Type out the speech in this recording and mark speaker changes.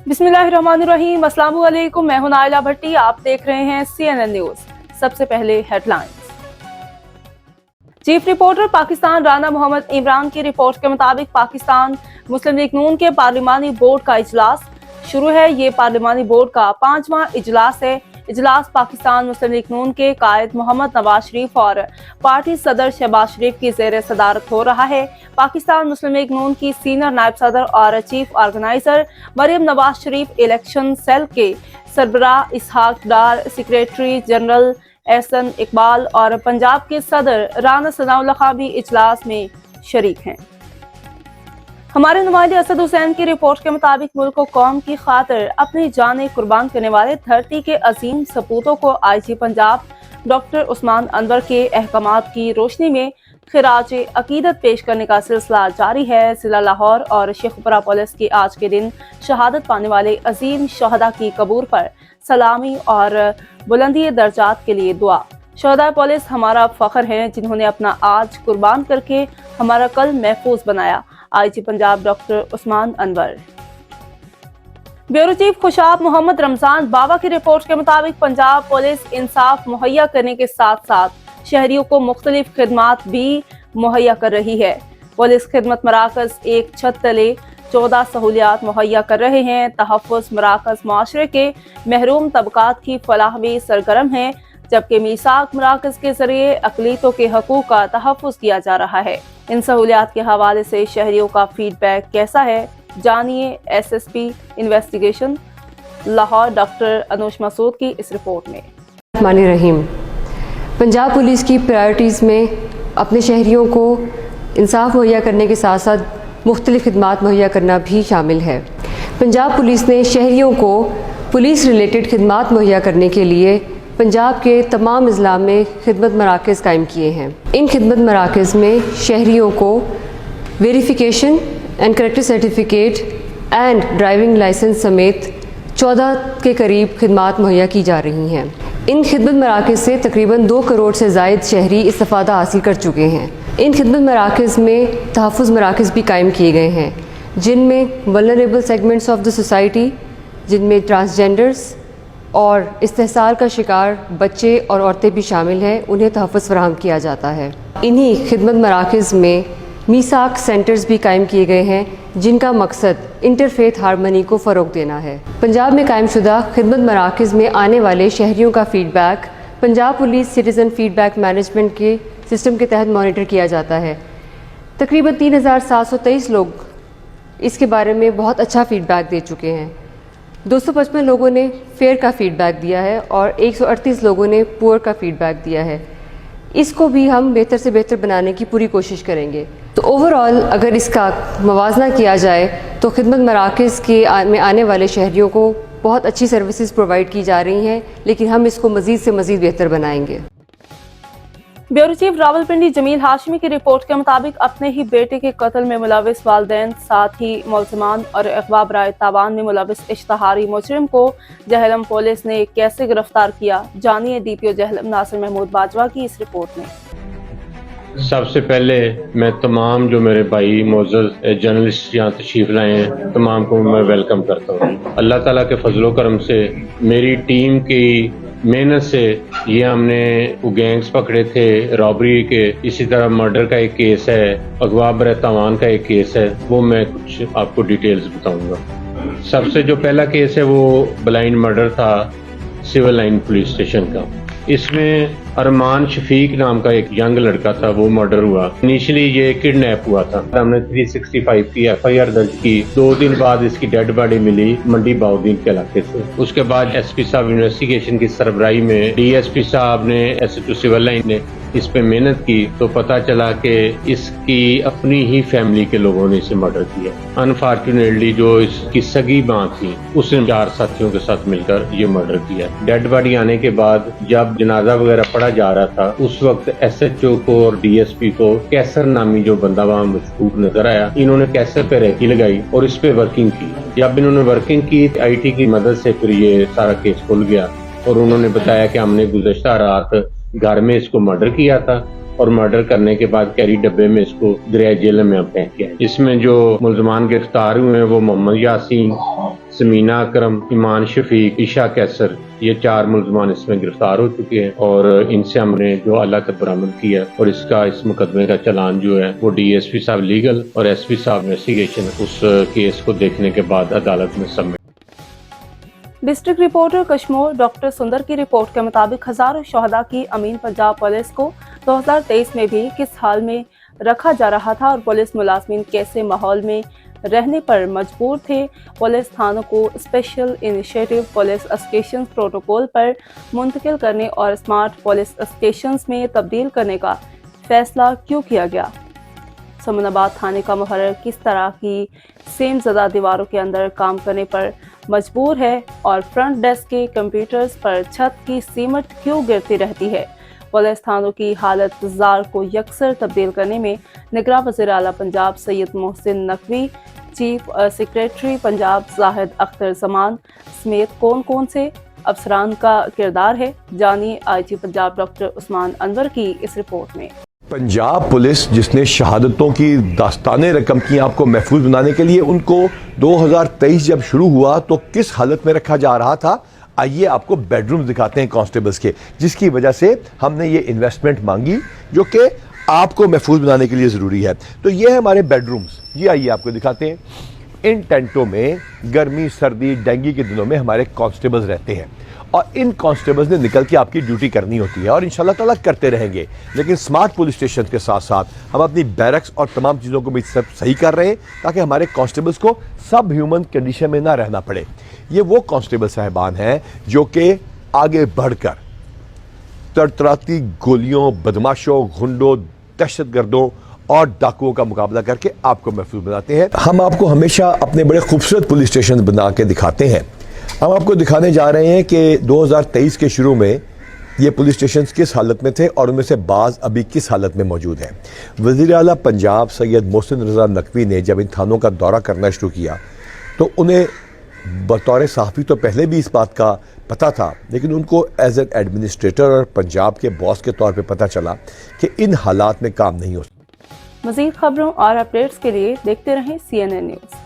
Speaker 1: बिस्मिल्लाहिर्रहमानिर्रहीम, अस्सलाम वालेकुम। मैं हूं नाइला भट्टी, आप देख रहे हैं CNN न्यूज। सबसे पहले headlines. Chief reporter Pakistan Rana Mohammad Imran की रिपोर्ट के मुताबिक पाकिस्तान मुस्लिम लीग नून के पार्लिमानी बोर्ड का इजलास शुरू है। ये पार्लिमानी बोर्ड का 5वां इजलास है। इजलास पाकिस्तान मुस्लिम लीग नून के कायद मोहम्मद नवाज शरीफ और पार्टी सदर शहबाज शरीफ की ज़ेर सदारत हो रहा है। पाकिस्तान मुस्लिम लीग नून की सीनियर नायब सदर और chief organiser Maryam Nawaz Sharif election cell के सरबराह इसहाक डार, सेक्रेटरी जनरल एहसन इकबाल और पंजाब के सदर राना सनाउल्लाह खां भी इजलास में शरीक हैं। हमारे नुमाइंदे असद हुसैन की रिपोर्ट के मुताबिक मुल्क और कौम की खातिर अपनी जानें कुर्बान करने वाले धरती के अजीम सपूतों को IG पंजाब डॉक्टर उस्मान अनवर के अहकामात की रोशनी में खिराज अकीदत पेश करने का सिलसिला जारी है। जिला लाहौर और शेखपुरा पुलिस की आज के दिन शहादत पाने वाले अजीम शहदा की कबूर पर सलामी और बुलंदी दर्जात के लिए दुआ। शहदा पुलिस हमारा फख्र है, जिन्होंने अपना आज कुर्बान करके हमारा कल महफूज बनाया। IG Punjab doctor Usman Anwar. Bureau chief Khushab Mohammad Ramzan Baba की रिपोर्ट के मुताबिक पंजाब पुलिस इंसाफ मुहैया करने के साथ साथ शहरियों को मुख्तलिफ खिदमात भी मुहैया कर रही है। पुलिस खिदमत मराकज एक छत तले 14 सहूलियात मुहैया कर रहे हैं। तहफ़्फ़ुज़ मराकज माशरे के महरूम तबकात की फलाह में सरगर्म है, जबकि मीसाक मराकज के जरिए अक़लियतों के हकूक़ का तहफ़्फ़ुज़ किया जा रहा है। इन सहूलियात के हवाले से शहरियों का फीडबैक कैसा है, जानिए SSP investigation Lahore doctor Anush Masood की इस रिपोर्ट में।
Speaker 2: रहीम, पंजाब पुलिस की प्रायोरिटीज़ में अपने शहरियों को इंसाफ मुहैया करने के साथ साथ मुख्तलिफ खिदमात मुहैया करना भी शामिल है। पंजाब पुलिस ने शहरियों को पुलिस रिलेटेड खिदमात मुहैया करने के लिए पंजाब के तमाम अज़ला में खिदमत मराकज़ कायम किए हैं। इन खिदमत मराकज़ में शहरियों को verification and character certificate and driving licence समेत 14 के करीब खिदमात मुहैया की जा रही हैं। इन खिदमत मराकज़ से तकरीबन 2 करोड़ से ज़ायद शहरी इस्तिफ़ादा हासिल कर चुके हैं। इन खिदमत मराकज़ में तहफ़्फ़ुज़ मराकज़ भी कायम किए गए हैं, जिनमें vulnerable segments of the society, जिनमें ट्रांसजेंडर्स और इस्तेहसाल का शिकार बच्चे और औरतें भी शामिल हैं, उन्हें तहफ़्फ़ुज़ फ़राहम किया जाता है। इन्हीं खिदमत मराकज़ में मीसाक सेंटर्स भी कायम किए गए हैं, जिनका मकसद इंटरफेथ हारमनी को फ़रोग़ देना है। पंजाब में कायम शुदा खिदमत मराकज़ में आने वाले शहरियों का feedback Punjab police citizen feedback management के सिस्टम के तहत मॉनिटर किया जाता है। तकरीबन 3723 लोग इसके बारे में बहुत अच्छा फ़ीडबैक दे चुके हैं। 255 लोगों ने फेयर का फ़ीडबैक दिया है और 138 लोगों ने पुअर का फ़ीडबैक दिया है। इसको भी हम बेहतर से बेहतर बनाने की पूरी कोशिश करेंगे। तो ओवरऑल अगर इसका मवाजना किया जाए तो खिदमत मराकज़ में आने वाले शहरियों को बहुत अच्छी सर्विसेज प्रोवाइड की जा रही हैं, लेकिन हम इसको मज़ीद से मज़ीद बेहतर बनाएंगे।
Speaker 1: ब्यूरो चीफ रावलपिंडी जमील हाशमी की रिपोर्ट के मुताबिक अपने ही बेटे के कत्ल में मुलविस वालिदैन, साथ ही मुलज़िमान और अग़वा बराए तावान में मुलविस इश्तहारी मुजरिम को जहलम पुलिस ने कैसे गिरफ्तार किया, जानिए DPO जहलम नासिर महमूद बाजवा की इस रिपोर्ट में।
Speaker 3: सबसे पहले मैं तमाम जो मेरे भाई मोअज़्ज़ज़ जर्नलिस्ट यहाँ तशरीफ़ लाए हैं, तमाम को मैं वेलकम करता हूँ। अल्लाह ताला के फजलो करम से मेरी टीम की मेहनत से ये हमने वो गैंग्स पकड़े थे रॉबरी के, इसी तरह मर्डर का एक केस है, अगवा बराए तावान का एक केस है, वो मैं कुछ आपको डिटेल्स बताऊंगा। सबसे जो पहला केस है वो ब्लाइंड मर्डर था सिविल लाइन पुलिस स्टेशन का। इसमें अरमान शफीक नाम का एक यंग लड़का था, वो मर्डर हुआ। इनिशियली ये किडनैप हुआ था। हमने 365 की FIR दर्ज की। 2 दिन बाद इसकी डेड बॉडी मिली मंडी बाउद्दीन के इलाके से। उसके बाद SP साहब इन्वेस्टिगेशन की सरबराही में DSP साहब ने SHO सिविल लाइन ने इस पे मेहनत की तो पता चला कि इसकी अपनी ही फैमिली के लोगों ने इसे मर्डर किया। अनफॉर्चुनेटली जो इसकी सगी मां थी उसने 4 साथियों के साथ मिलकर ये मर्डर किया। डेड बॉडी आने के बाद जब जनाजा वगैरह पढ़ा जा रहा था, उस वक्त SHO को और DSP को कैसर नामी जो बंदा वहाँ मशकूक नजर आया। इन्होंने कैसर पे रेकी लगाई और इस पे वर्किंग की। जब इन्होंने वर्किंग की IT की मदद से फिर ये सारा केस खुल गया और उन्होंने बताया कि हमने गुज़श्ता रात घर में इसको मर्डर किया था और मर्डर करने के बाद कैरी डब्बे में इसको दरिया जेल में फेंक किया। इसमें जो मुलजमान गिरफ्तार हुए हैं वो मोहम्मद यासीन, سمینہ اکرم، ایمان شفیق، عشا کیسر، یہ 4 ملزمان اس میں گرفتار ہو چکے ہیں اور ان سے ہم نے جو آلہ تک برآمد کیا اور اس مقدمے کا چلان جو ہے وہ ڈی ایس پی صاحب لیگل اور ایس پی صاحب انویسٹیگیشن اس کیس کو دیکھنے کے بعد عدالت میں submit.
Speaker 1: District reporter Kashmore doctor سندر کی رپورٹ کے مطابق ہزاروں شہداء کی امین پنجاب پولیس کو 2023 میں بھی کس حال میں رکھا جا رہا تھا اور پولیس ملازمین کیسے ماحول میں رہنے پر مجبور تھے۔ پولیس تھانوں کو special initiative police station protocol پر منتقل کرنے اور اسمارٹ پولیس اسٹیشنز میں تبدیل کرنے کا فیصلہ کیوں کیا گیا؟ سمن آباد تھانے کا محرر کس طرح کی سیم زدہ دیواروں کے اندر کام کرنے پر مجبور ہے اور فرنٹ ڈیسک کے کمپیوٹرز پر چھت کی سیمٹ کیوں گرتی رہتی ہے؟ پولیس تھانوں کی حالت زار کو یکسر تبدیل کرنے میں نگراں وزیر اعلیٰ پنجاب سید محسن نقوی، چیف سیکریٹری پنجاب زاہد اختر زمان سمیت کون سے افسران کا کردار ہے؟ جانیے آئی جی پنجاب ڈاکٹر عثمان انور کی اس رپورٹ میں۔
Speaker 4: پنجاب پولیس جس نے شہادتوں کی داستانیں رقم کی آپ کو محفوظ بنانے کے لیے، ان کو 2023 جب شروع ہوا تو کس حالت میں رکھا جا رہا تھا، آئیے آپ کو بیڈ روم دکھاتے ہیں کانسٹیبلز کے، جس کی وجہ سے ہم نے یہ انویسٹمنٹ مانگی جو کہ آپ کو محفوظ بنانے کے لیے ضروری ہے۔ تو یہ ہے ہمارے بیڈ رومز، جی آئیے آپ کو دکھاتے ہیں۔ ان ٹینٹوں میں گرمی، سردی، ڈینگی کے دنوں میں ہمارے کانسٹیبلز رہتے ہیں اور ان کانسٹیبلز نے نکل کے آپ کی ڈیوٹی کرنی ہوتی ہے اور انشاءاللہ تعالیٰ کرتے رہیں گے، لیکن سمارٹ پولیس اسٹیشن کے ساتھ ساتھ ہم اپنی بیرکس اور تمام چیزوں کو بھی سب صحیح کر رہے ہیں تاکہ ہمارے کانسٹیبلز کو سب ہیومن کنڈیشن میں نہ رہنا پڑے۔ یہ وہ کانسٹیبل صاحبان ہیں جو کہ آگے بڑھ کر تڑتڑاتی گولیوں، بدماشوں، گھنڈوں، دہشت گردوں اور ڈاکوؤں کا مقابلہ کر کے آپ کو محفوظ بناتے ہیں۔ ہم آپ کو ہمیشہ اپنے بڑے خوبصورت پولیس اسٹیشن بنا کے دکھاتے ہیں۔ ہم آپ کو دکھانے جا رہے ہیں کہ 2023 کے شروع میں یہ پولیس اسٹیشنز کس حالت میں تھے اور ان میں سے بعض ابھی کس حالت میں موجود ہیں۔ وزیر اعلیٰ پنجاب سید محسن رضا نقوی نے جب ان تھانوں کا دورہ کرنا شروع کیا تو انہیں بطور صحافی تو پہلے بھی اس بات کا پتہ تھا، لیکن ان کو ایز این ایڈمنسٹریٹر اور پنجاب کے باس کے طور پہ پتہ چلا کہ ان حالات میں کام نہیں ہو سکتا۔
Speaker 1: مزید خبروں اور اپڈیٹس کے لیے دیکھتے رہیں CNN نیوز۔